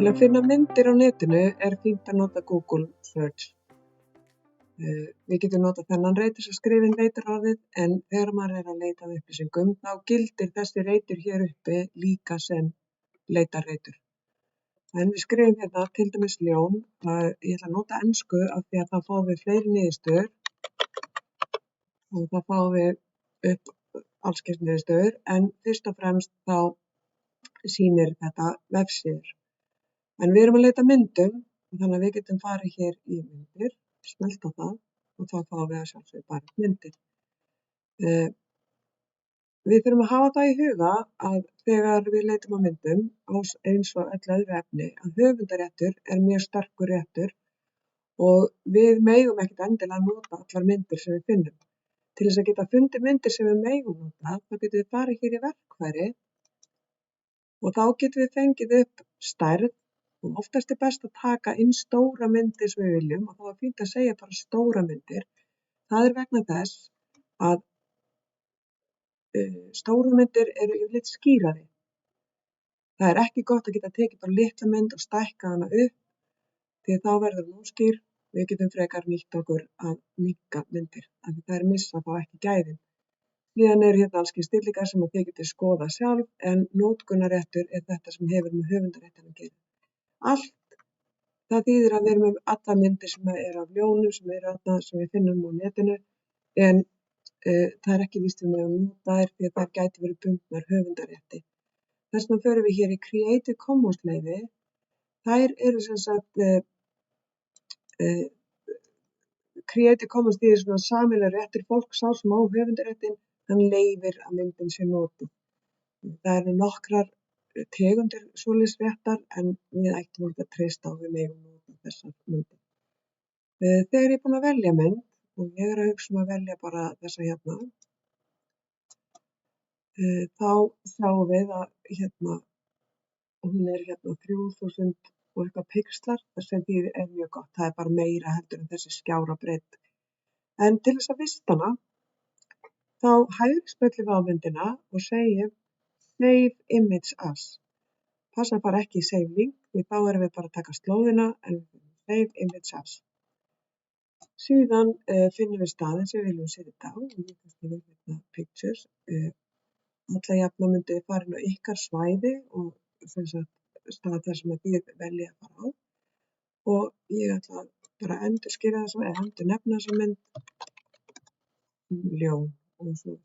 Til að finna myndir á netinu fínt að nota Google Search. Við getum notað þennan reit til að skrifa inn leitarorðið, en þegar maður að leita að upplýsingum þá gildir þessi reitur hér uppi líka sem leitarreitur. En við skrifum hérna til dæmis ljón, ég ætla að nota ensku af því að þá fáum við fleiri niðurstöður og þá fáum við upp alls kyns niðurstöður, en fyrst og fremst þá sýnir þetta vefsíður. En við erum að leita myndum, þannig að við getum farið hér í myndir, smellt á það og þá fáum við að sjálfsögðu bara myndir. Við þurfum að hafa það í huga að þegar við leitum á myndum, eins og öll öðru efni, að höfundaréttur mjög sterkur réttur og við megum ekkert endilega nota allar myndir sem við finnum. Til þess að geta fundið myndir sem við megum nota, þá getum við farið hér í verkfæri og þá getum við fengið upp stærð. Og oftast best að taka inn stóra myndir sem við viljum og þá fínt að segja bara stóra myndir. Það vegna þess að stóra myndir eru yfirleitt skýrari. Það ekki gott að geta tekið bara litla mynd og stækka hana upp því þá verður hún óskýr. Við getum frekar nýtt okkur að minnka myndir af því það missa þá ekki gæðin. Síðan hérna alls kyns stillingar sem þið getið skoðað sjálf en nótkunarréttur þetta sem hefur með höfundaréttinn að gera. Allt það þýðir að við erum með alla myndir sem af ljónum sem sem við finnum á netinu en það ekki víst við megum nota þær því að þær gæti verið bundnar höfundarétti. Þess vegna förum við hér í Creative Commons leyfi. Þær eru sem sagt Creative Commons þýðir svona sameiginlegur réttur fólk sá sem á höfundaréttinn, hann leyfir að myndin sé notuð. Það eru nokkrar tegundir svoleiðis réttar en við ættum að treysta á við megum nota þessar myndir. Þegar ég búin að velja mynd og ég að hugsa að velja bara þessa hérna, þá sjáum við að hérna, hún hérna 3000 og eitthvað pixlar, þess að því mjög gott, það bara meira heldur en þessi skjárabreidd. En til þess að vista hana, þá hægrispjöllum við á myndina og segjum Save Image As. Passa bara ekki í Save Link, því þá erum við bara að taka slóðina en Save Image As. Síðan finnum við staðinn sem við viljum setja á, og ég kannski vil hérna Pictures. Alla jafna myndum við fara inn á ykkar svæði og stað þar sem þið velja að fara á. Og ég ætla bara að endurskýra þessa, eða endurnefna þessa mynd ljón og svo